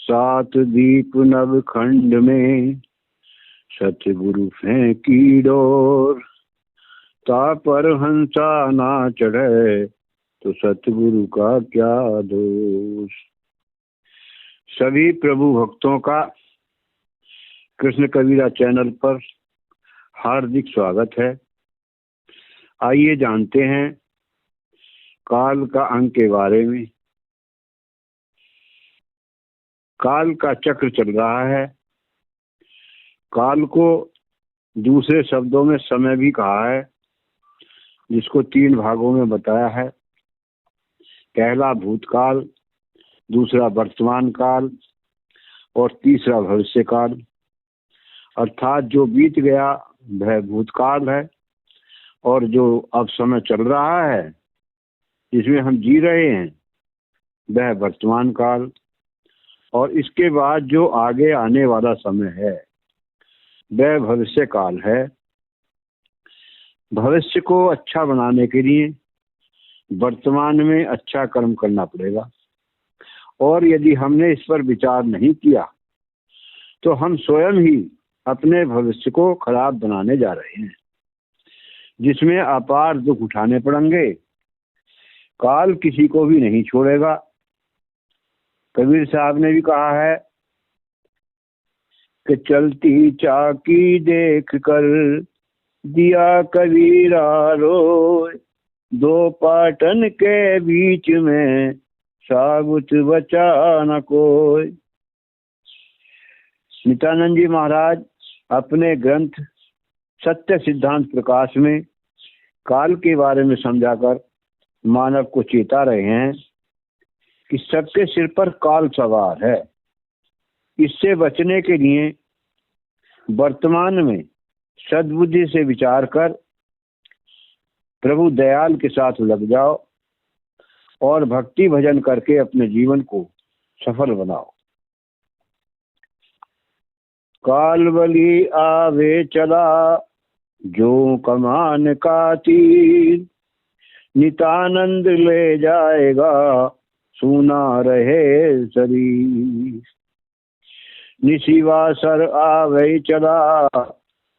सात दीप नव खंड में सतगुरु फेंकी डोर। ता पर हंसा ना चढ़े तो सतगुरु का क्या दोष। सभी प्रभु भक्तों का कृष्ण कबीरा चैनल पर हार्दिक स्वागत है। आइए जानते हैं काल का अंग के बारे में। काल का चक्र चल रहा है। काल को दूसरे शब्दों में समय भी कहा है, जिसको 3 भागों में बताया है। पहला भूतकाल, दूसरा वर्तमान काल और तीसरा भविष्य काल। अर्थात जो बीत गया वह भूतकाल है और जो अब समय चल रहा है, जिसमें हम जी रहे हैं, वह वर्तमान काल। और इसके बाद जो आगे आने वाला समय है वह भविष्य काल है। भविष्य को अच्छा बनाने के लिए वर्तमान में अच्छा कर्म करना पड़ेगा, और यदि हमने इस पर विचार नहीं किया तो हम स्वयं ही अपने भविष्य को खराब बनाने जा रहे हैं, जिसमें अपार दुख उठाने पड़ेंगे। काल किसी को भी नहीं छोड़ेगा। कबीर साहब ने भी कहा है कि चलती चाकी देख कर दिया कबीरा रोए, दो पाटन के बीच में साबुत बचा न कोई। नित्यानंद जी महाराज अपने ग्रंथ सत्य सिद्धांत प्रकाश में काल के बारे में समझाकर मानव को चेता रहे हैं कि सबके सिर पर काल सवार है। इससे बचने के लिए वर्तमान में सद्बुद्धि से विचार कर प्रभु दयाल के साथ लग जाओ और भक्ति भजन करके अपने जीवन को सफल बनाओ। काल बली आवे चला जो कमान का तीर, नितानंद ले जाएगा सुना रहे शरीर। निशिवासर आवे चला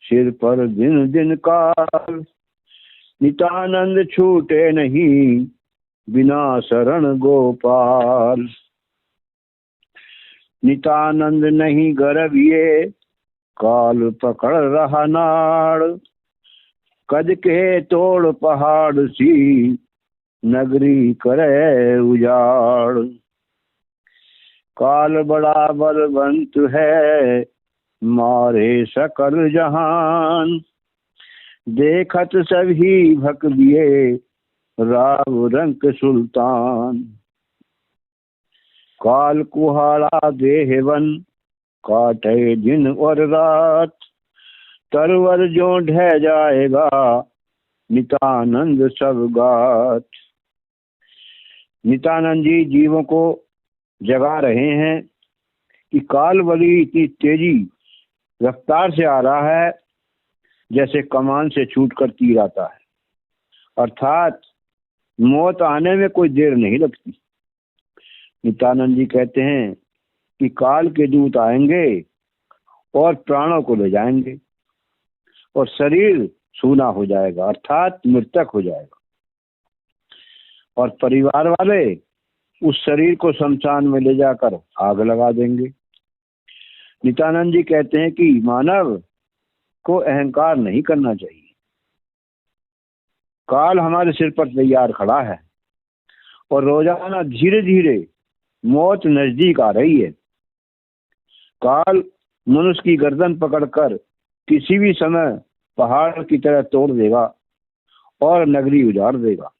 सिर पर दिन दिन काल, नितानंद छूटे नहीं बिना शरण गोपाल। नितानंद नहीं गर्भिए काल पकड़ रहा नाड़, कद के तोड़ पहाड़ सी नगरी करे उजाड़। काल बड़ा बलवंत है मारे सकल जहान, देखत सभी भक लिए राव रंक सुल्तान। काल कुहाड़ा देहवन काटे दिन और रात, तरवर जो ढह जाएगा नितानंद सब गात। नित्यानंद जी जीवों को जगा रहे हैं कि काल बली इतनी तेजी रफ्तार से आ रहा है जैसे कमान से छूटकर तीर आता है। अर्थात मौत आने में कोई देर नहीं लगती। नित्यानंद जी कहते हैं कि काल के दूत आएंगे और प्राणों को ले जाएंगे और शरीर सूना हो जाएगा, अर्थात मृतक हो जाएगा, और परिवार वाले उस शरीर को शमशान में ले जाकर आग लगा देंगे। नित्यानंद जी कहते हैं कि मानव को अहंकार नहीं करना चाहिए। काल हमारे सिर पर तैयार खड़ा है और रोजाना धीरे धीरे मौत नजदीक आ रही है। काल मनुष्य की गर्दन पकड़कर किसी भी समय पहाड़ की तरह तोड़ देगा और नगरी उजाड़ देगा।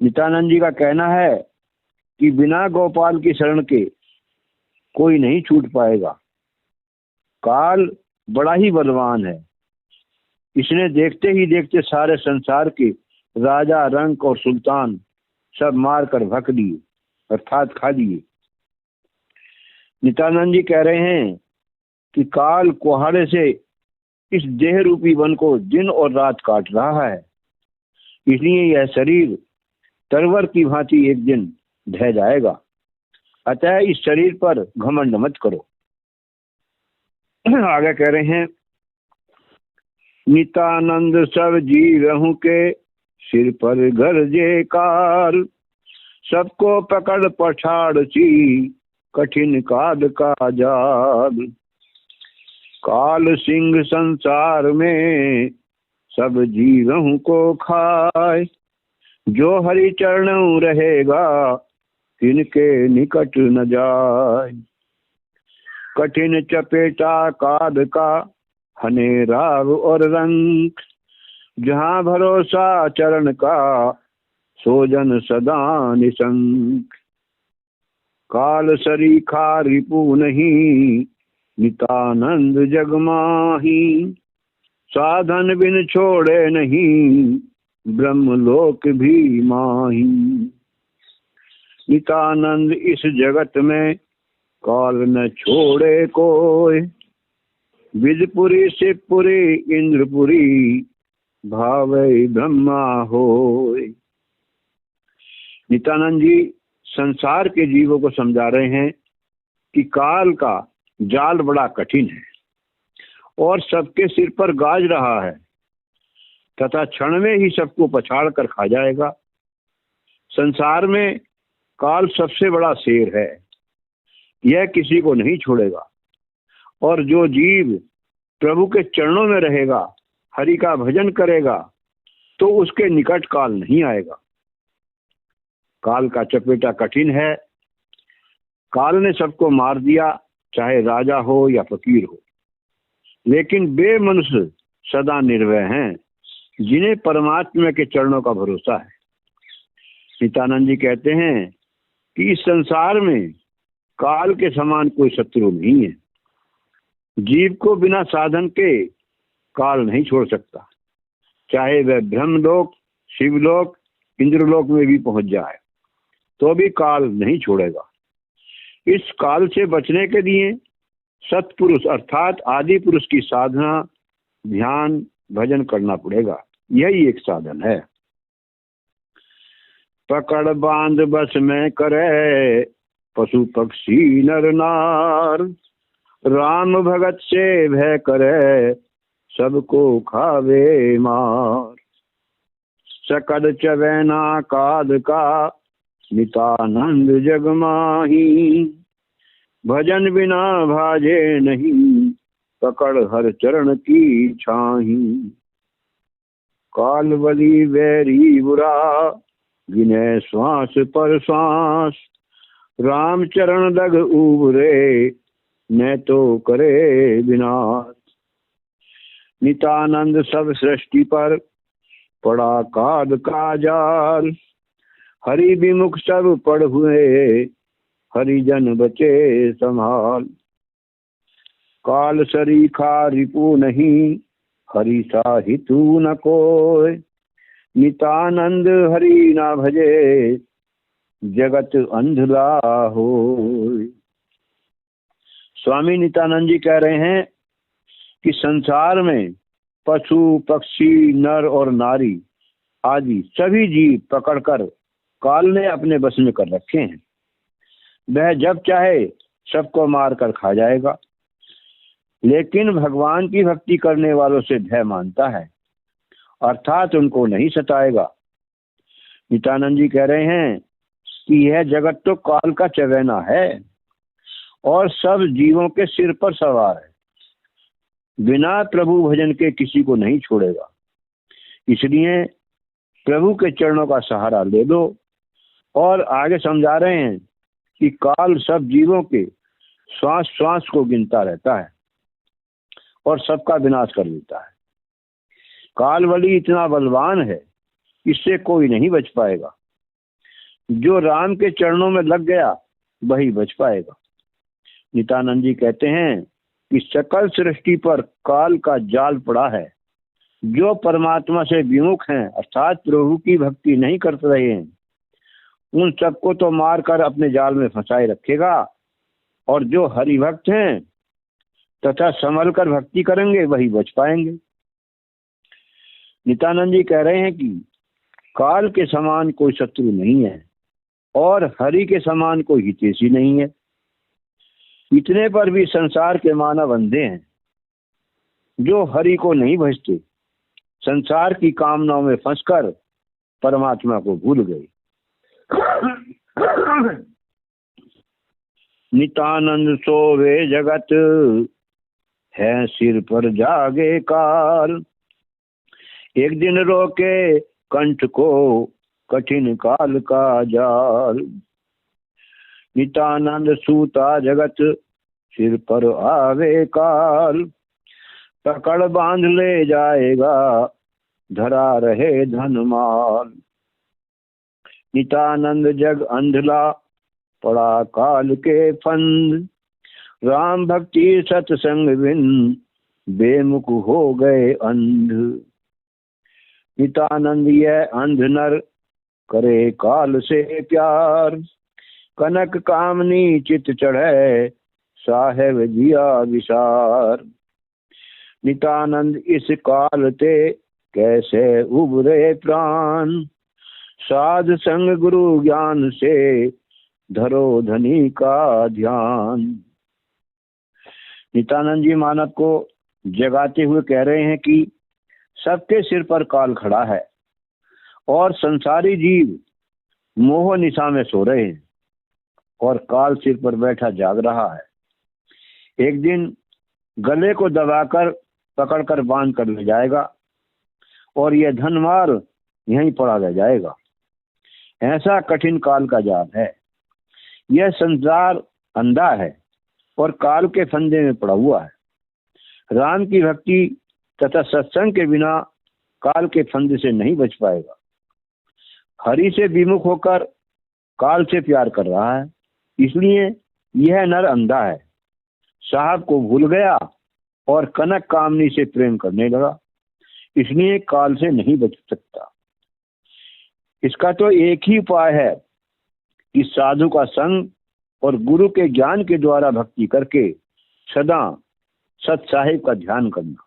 नित्यानंद जी का कहना है कि बिना गोपाल की शरण के कोई नहीं छूट पाएगा। काल बड़ा ही बलवान है। इसने देखते ही देखते सारे संसार के राजा, रंक और सुल्तान सब मार कर भक दिए, अर्थात खा दिए। नित्यानंद जी कह रहे हैं कि काल कुहाड़े से इस देह रूपी वन को दिन और रात काट रहा है, इसलिए यह शरीर तरवर की भांति एक दिन ढह जाएगा अतः इस शरीर पर घमंड मत करो। आगे कह रहे हैं, नितानंद सब जीवहु के सिर पर गरजे कार, सबको पकड़ पछाड़ सी कठिन काद का जाल। काल सिंह संसार में सब जीवों को खाए, जो हरि चरण रहेगा तिनके निकट न जाए। कठिन चपेटा काद का हने राग और रंग, जहाँ भरोसा चरण का सोजन सदा निशंक। काल सरीखा रिपु नहीं नितानंद जग माही, साधन बिन छोड़े नहीं ब्रह्मलोक भी माही। नितानंद इस जगत में काल न छोड़े कोई, विदपुरी शिवपुरी इंद्रपुरी भावै ब्रह्मा होय। नित्यानंद जी संसार के जीवों को समझा रहे हैं कि काल का जाल बड़ा कठिन है और सबके सिर पर गाज रहा है तथा क्षण में ही सबको पछाड़ कर खा जाएगा। संसार में काल सबसे बड़ा शेर है, यह किसी को नहीं छोड़ेगा। और जो जीव प्रभु के चरणों में रहेगा, हरि का भजन करेगा, तो उसके निकट काल नहीं आएगा। काल का चपेटा कठिन है। काल ने सबको मार दिया, चाहे राजा हो या फकीर हो, लेकिन वे मनुष्य सदा निर्भय हैं जिन्हें परमात्मा के चरणों का भरोसा है। नित्यानंद जी कहते हैं कि इस संसार में काल के समान कोई शत्रु नहीं है। जीव को बिना साधन के काल नहीं छोड़ सकता, चाहे वह ब्रह्मलोक, शिवलोक, इंद्रलोक में भी पहुंच जाए तो भी काल नहीं छोड़ेगा। इस काल से बचने के लिए सत्पुरुष अर्थात आदि पुरुष की साधना, ध्यान, भजन करना पड़ेगा। यही एक साधन है। पकड़ बांध बस में करे पशु पक्षी नर नार, राम भगत से भय करे सबको खावे मार। सकद चवैना काद का नितानंद जग माही, भजन बिना भाजे नहीं पकड़ हर चरण की छाही। काल बली वैरी बुरा गिने श्वास पर श्वास, राम चरण लग उबरे न तो करे विनाश। नितानंद सब सृष्टि पर पड़ा काद का जाल, हरि विमुख सब पड़ हुए हरिजन बचे संभाल। काल सरीखा रिपु नहीं हरि साहितु न कोय, नितानंद हरि ना भजे जगत अंधला होय। स्वामी नित्यानंद जी कह रहे हैं कि संसार में पशु पक्षी नर और नारी आदि सभी जीव पकड़कर काल ने अपने बस में कर रखे हैं। वह जब चाहे सबको मार कर खा जाएगा, लेकिन भगवान की भक्ति करने वालों से भय मानता है, अर्थात उनको नहीं सताएगा। नित्यानंद जी कह रहे हैं कि यह जगत तो काल का चवैना है और सब जीवों के सिर पर सवार है, बिना प्रभु भजन के किसी को नहीं छोड़ेगा। इसलिए प्रभु के चरणों का सहारा ले दो। और आगे समझा रहे हैं कि काल सब जीवों के श्वास श्वास को गिनता रहता है और सबका विनाश कर देता है। काल बली इतना बलवान है, इससे कोई नहीं बच पाएगा। जो राम के चरणों में लग गया वही बच पाएगा। नित्यानंद जी कहते हैं कि सकल सृष्टि पर काल का जाल पड़ा है। जो परमात्मा से विमुख हैं अर्थात प्रभु की भक्ति नहीं कर रहे हैं, उन सबको तो मारकर अपने जाल में फंसाए रखेगा, और जो हरिभक्त हैं तथा संभल कर भक्ति करेंगे वही बच पाएंगे। नित्यानंद जी कह रहे हैं कि काल के समान कोई शत्रु नहीं है और हरि के समान कोई हितैषी नहीं है। इतने पर भी संसार के मानव अंधे हैं, जो हरि को नहीं भजते, संसार की कामनाओं में फंसकर परमात्मा को भूल गए। नित्यानंद सोवे जगत है सिर पर जागे काल, एक दिन रोके कंठ को कठिन काल का जाल। नित्यानंद सूता जगत सिर पर आवे काल, पकड़ बांध ले जाएगा धरा रहे धन माल। नित्यानंद जग अंधला पड़ा काल के फंद, राम भक्ति सत्संग बिन बेमुख हो गए अंध। नित्यानंद यह अंध नर करे काल से प्यार, कनक कामनी चित चढ़े साहेब जिया विसार। नित्यानंद इस काल ते कैसे उबरे प्राण, साध संग गुरु ज्ञान से धरो धनी का ध्यान। नित्यानंद जी मानव को जगाते हुए कह रहे हैं कि सबके सिर पर काल खड़ा है और संसारी जीव मोह निशा में सो रहे हैं और काल सिर पर बैठा जाग रहा है। एक दिन गले को दबाकर पकड़कर बांध कर ले जाएगा और यह धनमाल यहीं पड़ा रह जाएगा। ऐसा कठिन काल का जाल है। यह संसार अंधा है और काल के फंदे में पड़ा हुआ है। राम की भक्ति तथा सत्संग के बिना काल के फंदे से नहीं बच पाएगा। हरि से विमुख होकर काल से प्यार कर रहा है, इसलिए यह नर अंधा है। साहब को भूल गया और कनक कामनी से प्रेम करने लगा, इसलिए काल से नहीं बच सकता। इसका तो एक ही उपाय है कि साधु का संग और गुरु के ज्ञान के द्वारा भक्ति करके सदा सत साहिब का ध्यान करना।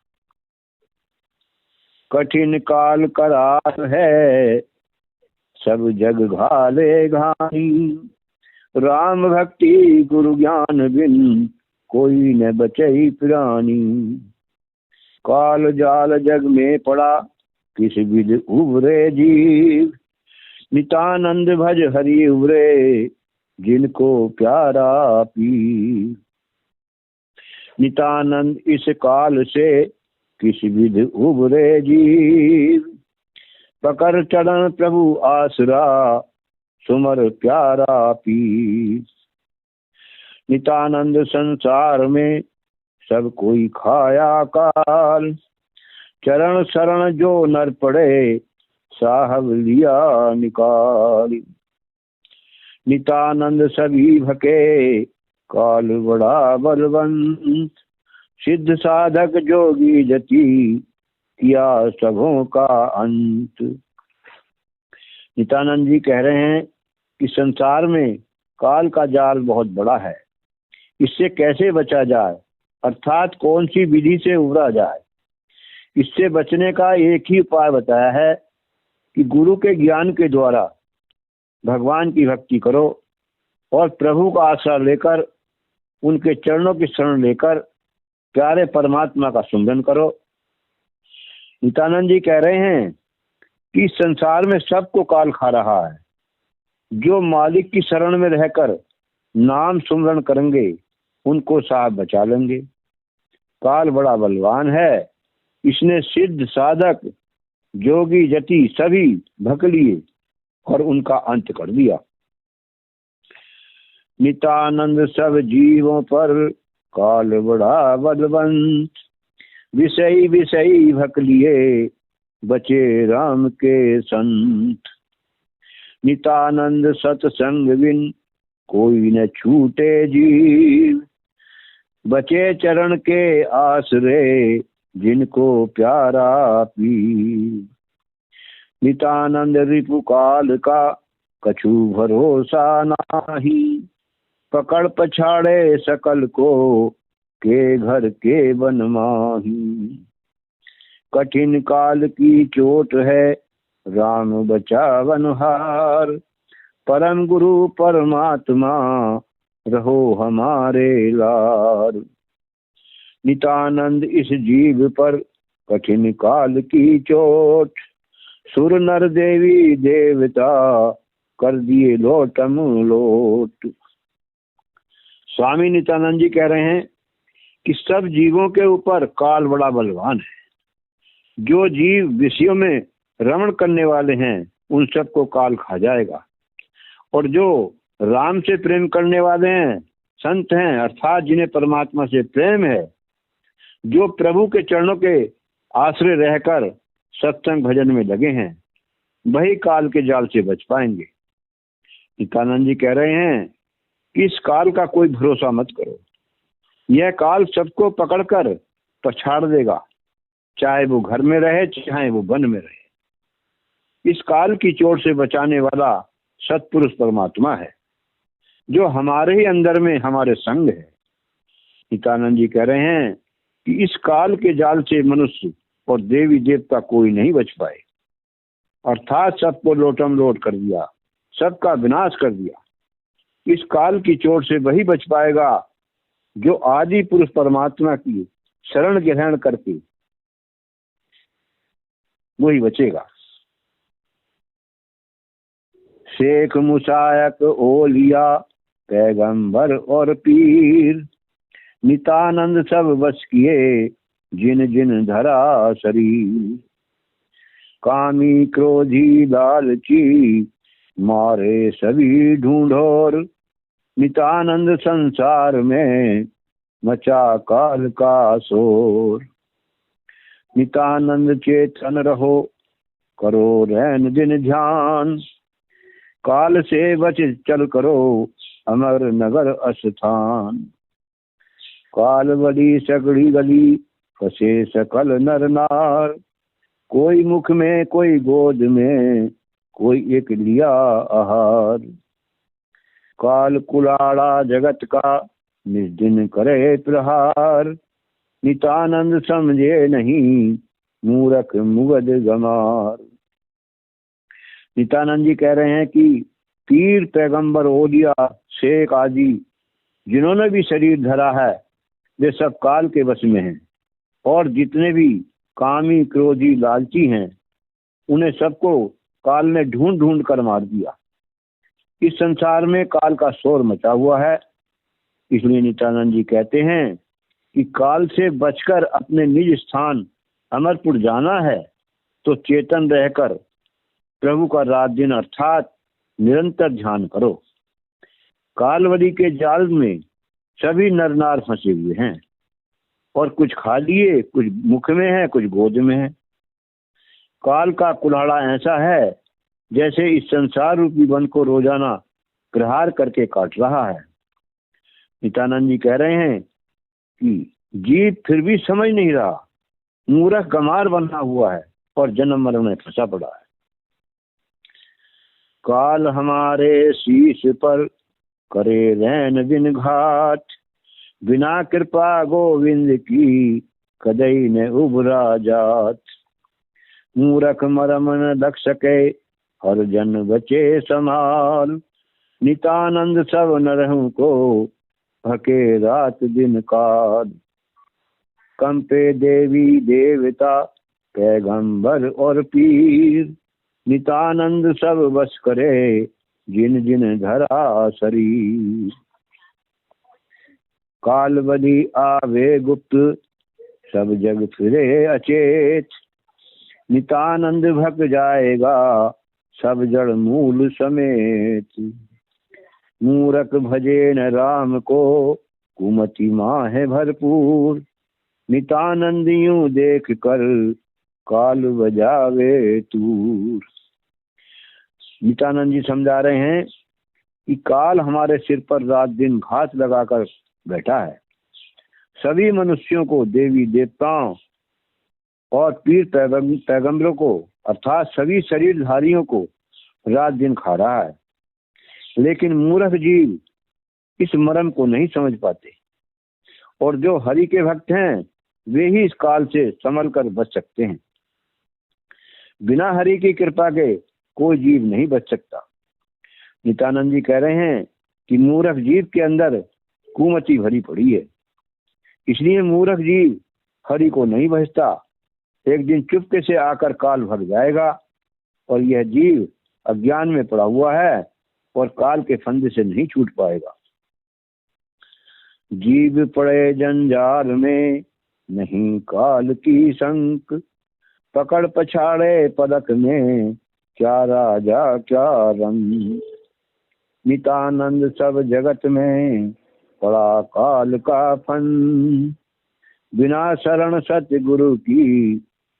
कठिन काल करार है सब जग घाले घानी, राम भक्ति गुरु ज्ञान बिन कोई न बचई प्राणी। काल जाल जग में पड़ा किस विध उबरे जीव, नित्यानंद भज हरि उबरे जिनको प्यारा पीर। नित्यानंद इस काल से किस विध उबरे जीव, पकड़ चरण प्रभु आसरा सुमर प्यारा पीर। नित्यानंद संसार में सब कोई खाया काल, चरण शरण जो नर पड़े साहब लिया निकाल। नित्यानंद सभी भके काल बड़ा बलवंत, सिद्ध साधक जोगी जति किया सबों का अंत। नित्यानंद जी कह रहे हैं कि संसार में काल का जाल बहुत बड़ा है, इससे कैसे बचा जाए, अर्थात कौन सी विधि से उबरा जाए। इससे बचने का एक ही उपाय बताया है कि गुरु के ज्ञान के द्वारा भगवान की भक्ति करो और प्रभु का आश्रय लेकर उनके चरणों की शरण लेकर प्यारे परमात्मा का सुमिरन करो। नित्यानंद जी कह रहे हैं कि संसार में सबको काल खा रहा है। जो मालिक की शरण में रहकर नाम सुमिरन करेंगे उनको साहब बचा लेंगे। काल बड़ा बलवान है, इसने सिद्ध साधक जोगी जति सभी भक लिए और उनका अंत कर दिया। नित्यानंद सब जीवों पर काल बड़ा बलवंत, विषयी विषयी भक लिए बचे राम के संत। नित्यानंद सत्संग बिन कोई न छूटे जीव, बचे चरण के आसरे जिनको प्यारा पीर। नित्यानंद रिपु काल का कछु भरोसा नाही, पकड़ पछाड़े सकल को के घर के बन माही। कठिन काल की चोट है राम बचावन हार, परम गुरु परमात्मा रहो हमारे लार। नितानंद इस जीव पर कठिन काल की चोट, सुर नर देवी देवता कर दिए लोटम लोट। स्वामी नित्यानंद जी कह रहे हैं कि सब जीवों के ऊपर काल बड़ा बलवान है। जो जीव विषयों में रमण करने वाले हैं उन सबको काल खा जाएगा, और जो राम से प्रेम करने वाले हैं, संत हैं, अर्थात जिन्हें परमात्मा से प्रेम है, जो प्रभु के चरणों के आश्रय रहकर सत्संग भजन में लगे हैं, वही काल के जाल से बच पाएंगे। नित्यानंद जी कह रहे हैं कि इस काल का कोई भरोसा मत करो। यह काल सबको पकड़कर पछाड़ देगा, चाहे वो घर में रहे चाहे वो वन में रहे। इस काल की चोट से बचाने वाला सत्पुरुष परमात्मा है, जो हमारे ही अंदर में हमारे संग है। नित्यानंद जी कह रहे हैं कि इस काल के जाल से मनुष्य और देवी देवता कोई नहीं बच पाए, अर्थात सबको लोटम लोट कर दिया, सबका विनाश कर दिया। इस काल की चोट से वही बच पाएगा जो आदि पुरुष परमात्मा की शरण ग्रहण करके वही बचेगा। शेख मुसायक ओलिया पैगंबर और पीर, नितानंद सब बस किए जिन जिन धरा शरीर। कामी क्रोधी लालची मारे सभी ढूंढोर, नितानंद संसार में मचा काल का शोर। नितानंद चेतन रहो करो रैन दिन ध्यान, काल से बच चल करो अमर नगर अस्थान। काल बड़ी सगड़ी गली फसे सकल नर नार, कोई मुख में कोई गोद में कोई एक लिया आहार। काल कुलाड़ा जगत का निज दिन करे प्रहार, नितानंद समझे नहीं मूरख मुगद गमार। नित्यानंद जी कह रहे हैं कि पीर पैगंबर ओलिया शेख आदि जिन्होंने भी शरीर धरा है वे सब काल के वश में हैं, और जितने भी कामी क्रोधी लालची हैं उन्हें सबको काल ने ढूंढ ढूंढ कर मार दिया। इस संसार में काल का शोर मचा हुआ है, इसलिए नित्यानंद जी कहते हैं कि काल से बचकर अपने निज स्थान अमरपुर जाना है तो चेतन रहकर प्रभु का रात दिन अर्थात निरंतर ध्यान करो। कालवली के जाल में सभी नर नार फंसे हुए हैं, और कुछ खा लिए, कुछ मुख में है, कुछ गोद में है। काल का कुल्हाड़ा ऐसा है जैसे इस संसार रूपी वन को रोजाना प्रहार करके काट रहा है। नित्यानंद जी कह रहे हैं कि जीव फिर भी समझ नहीं रहा, मूर्ख गमार बना हुआ है और जन्म मरण में फंसा पड़ा है। काल हमारे शीश पर करे रैन दिन घाट, बिना कृपा गोविंद की कदई ने उबरा जात। मूरख मरम न लग सके हर जन बचे समाल, नितानंद सब नरहु को भके रात दिन काल। कंपे देवी देवता पैगंबर और पीर, नितानंद सब बस करे जिन जिन धरा शरीर। काल बली आवे गुप्त सब जग फिरे अचेत, नितानंद भग जाएगा सब जड़ मूल समेत। मूरख भजे न राम को कुमति माँ है भरपूर, नितानंद यूं देख कर काल बजावे तूर। नित्यानंद जी समझा रहे हैं कि काल हमारे सिर पर रात दिन घात लगाकर बैठा है। सभी मनुष्यों को, देवी देवताओं और पीर पैगंबरों को अर्थात सभी शरीरधारियों को रात दिन खा रहा है, लेकिन मूर्ख जीव इस मर्म को नहीं समझ पाते, और जो हरि के भक्त हैं वे ही इस काल से संभल कर बच सकते हैं। बिना हरि की कृपा के कोई जीव नहीं बच सकता। नित्यानंद जी कह रहे हैं कि मूर्ख जीव के अंदर कुमति भरी पड़ी है, इसलिए मूर्ख जीव हरि को नहीं भजता। एक दिन चुपके से आकर काल भर जाएगा और यह जीव अज्ञान में पड़ा हुआ है और काल के फंदे से नहीं छूट पाएगा। जीव पड़े जंजाल में नहीं काल की संक, पकड़ पछाड़े पदक में क्या राजा क्या रंग। नित्यानंद सब जगत में पड़ा काल का फन, बिना शरण सत्य गुरु की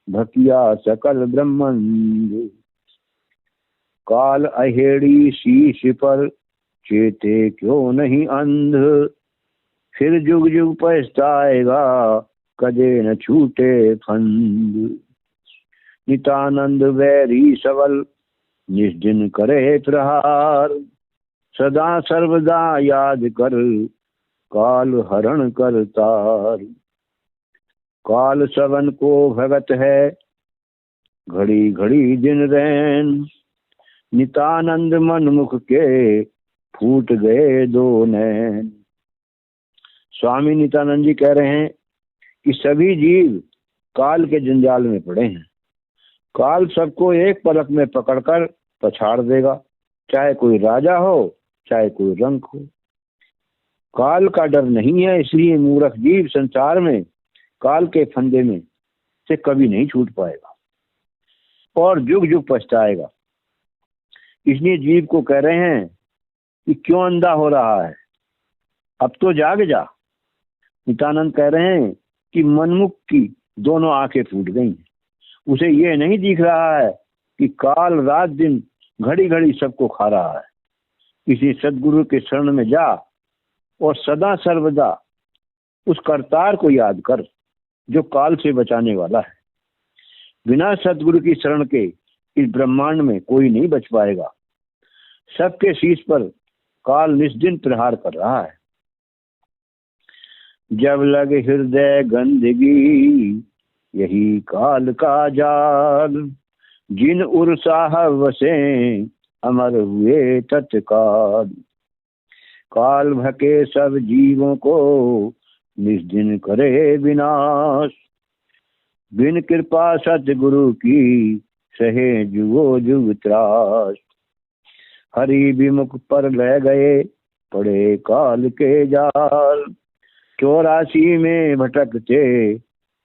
भकिया सकल ब्रह्मंड। काल अहेड़ी शीश पर चेते क्यों नहीं अंध, फिर जुग जुग पछताएगा कदे न छूटे फंद। नित्यानंद वैरी सबल निष्दिन करे प्रहार, सदा सर्वदा याद कर काल हरण करतार। काल सवन को भगत है घड़ी घड़ी दिन रैन, नित्यानंद मनमुख के फूट गए दो नैन। स्वामी नित्यानंद जी कह रहे हैं कि सभी जीव काल के जंजाल में पड़े हैं। काल सबको एक पलक में पकड़कर पछाड़ देगा, चाहे कोई राजा हो चाहे कोई रंक हो। काल का डर नहीं है, इसलिए मूर्ख जीव संसार में काल के फंदे में से कभी नहीं छूट पाएगा और जुग जुग पछताएगा। इसलिए जीव को कह रहे हैं कि क्यों अंधा हो रहा है, अब तो जाग जा। नित्यानंद कह रहे हैं कि मनमुख की दोनों आंखें फूट गई हैं, उसे ये नहीं दिख रहा है कि काल रात दिन घड़ी घड़ी सबको खा रहा है। किसी सदगुरु के शरण में जा और सदा सर्वदा उस करतार को याद कर जो काल से बचाने वाला है। बिना सदगुरु की शरण के इस ब्रह्मांड में कोई नहीं बच पाएगा। सबके शीश पर काल निस्दिन प्रहार कर रहा है। जब लगे हृदय गंदगी यही काल का जाल, जिन उर्साह वसे अमर हुए तत्काल। काल भके सब जीवों को निस्दिन करे विनाश, बिन कृपा सतगुरु की सहे जुगो जुग त्रास। हरि विमुख पर ले गए पड़े काल के जाल, 84 में भटकते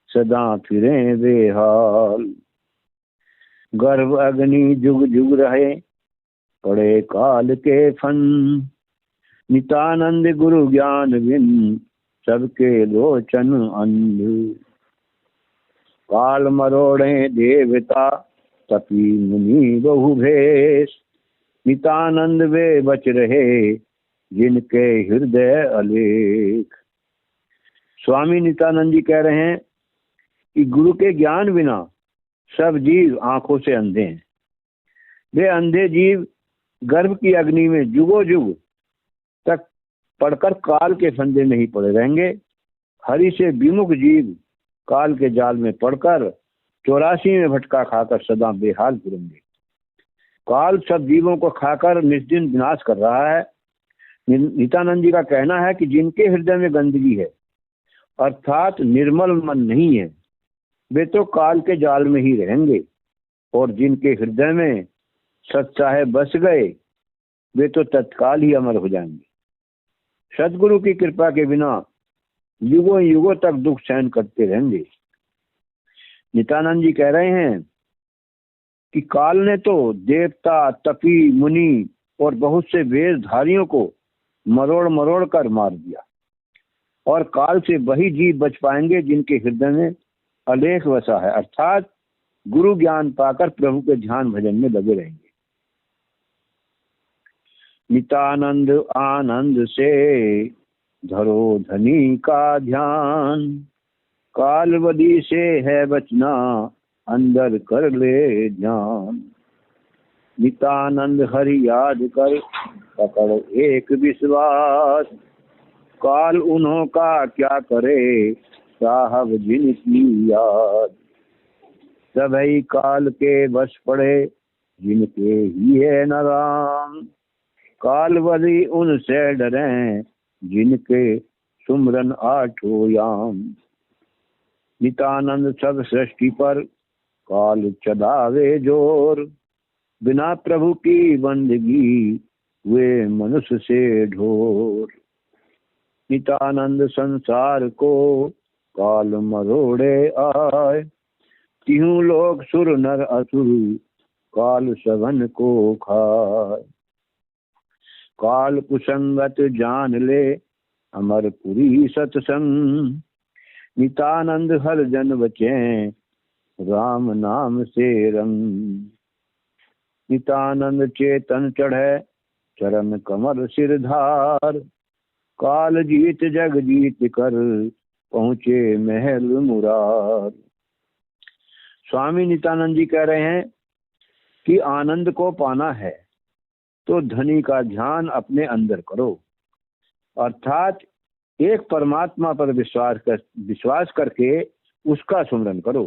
सदा फिरे बेहाल। गर्भ अग्नि जुग जुग रहे पड़े काल के फन, नित्यानंद गुरु ज्ञान बिन सबके लोचन अंध। काल मरोड़े देवता तपी मुनि बहु भेष, नित्यानंद वे बच रहे जिनके हृदय अलेख। स्वामी नित्यानंद जी कह रहे हैं कि गुरु के ज्ञान बिना सब जीव आंखों से अंधे हैं। वे अंधे जीव गर्भ की अग्नि में जुगो जुग तक पड़कर काल के फंदे में ही पड़े रहेंगे। हरि से विमुख जीव काल के जाल में पड़कर 84 में भटका खाकर सदा बेहाल फिरेंगे। काल सब जीवों को खाकर निस्दिन विनाश कर रहा है। नित्यानंद जी का कहना है कि जिनके हृदय में गंदगी है अर्थात निर्मल मन नहीं है, वे तो काल के जाल में ही रहेंगे, और जिनके हृदय में सत्साहे बस गए वे तो तत्काल ही अमर हो जाएंगे। सदगुरु की कृपा के बिना युगों युगों तक दुख सहन करते रहेंगे। नित्यानंद जी कह रहे हैं कि काल ने तो देवता तपी मुनि और बहुत से वेशधारियों को मरोड़ मरोड़ कर मार दिया, और काल से वही जीव बच पाएंगे जिनके हृदय में अलेख वसा है, अर्थात गुरु ज्ञान पाकर प्रभु के ध्यान भजन में लगे रहेंगे। नित्यानंद आनंद से धरो धनी का ध्यान, कालवदी से है बचना अंदर कर ले ध्यान। नित्यानंद हरि याद कर पकड़ एक विश्वास, काल उन्हों का क्या करे साहब जिनकी याद। सभी काल के बस पड़े जिनके ही है न राम, कालवली उनसे डरें जिनके सुमरन आठों याम। नित्यानंद सब सृष्टि पर काल चढ़ावे जोर। बिना प्रभु की बंदगी वे मनुष्य से ढोर। नित्यानंद संसार को काल मरोड़े आए। तिहु लोग सुर नर असुर काल सघन को खाए। काल कुसंगत जान ले अमरपुरी सत्संग। नित्यानंद हर जन बचे राम नाम से रंग। नित्यानंद चेतन चढ़े चरण कमल सिरधार। काल जीत जग जीत कर पहुँचे महल मुरार। स्वामी नित्यानंद जी कह रहे हैं कि आनंद को पाना है तो धनी का ध्यान अपने अंदर करो, अर्थात एक परमात्मा पर विश्वास करके उसका सुमरन करो।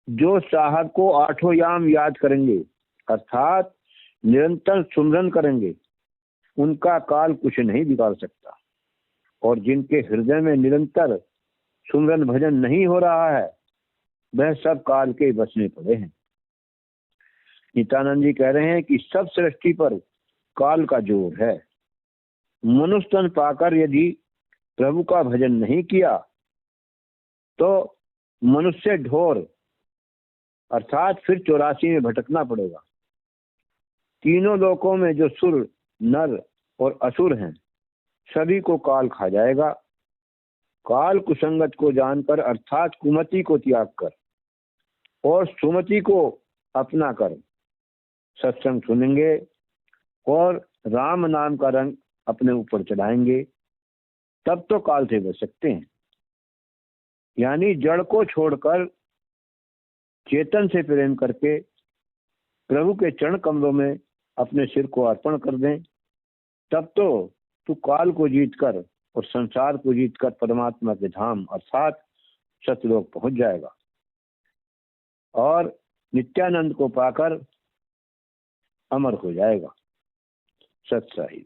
जो साहब को आठों याम याद करेंगे अर्थात निरंतर सुमरन करेंगे, उनका काल कुछ नहीं बिगाड़ सकता। और जिनके हृदय में निरंतर सुमरन भजन नहीं हो रहा है, वह सब काल के बस में पड़े हैं। नित्यानंद जी कह रहे हैं कि सब सृष्टि पर काल का जोर है। मनुष्य तन पाकर यदि प्रभु का भजन नहीं किया तो मनुष्य ढोर अर्थात फिर 84 में भटकना पड़ेगा। तीनों लोकों में जो सुर नर और असुर हैं सभी को काल खा जाएगा। काल कुसंगत को जानकर अर्थात कुमति को त्याग कर और सुमति को अपना कर सत्संग सुनेंगे और राम नाम का रंग अपने ऊपर चढ़ाएंगे, तब तो काल से बच सकते हैं। यानी जड़ को छोड़कर चेतन से प्रेम करके प्रभु के चरण कमलों में अपने सिर को अर्पण कर दें, तब तो तू काल को जीतकर और संसार को जीतकर परमात्मा के धाम अर्थात सतलोक पहुंच जाएगा और नित्यानंद को पाकर अमर हो जाएगा। सत साहिब।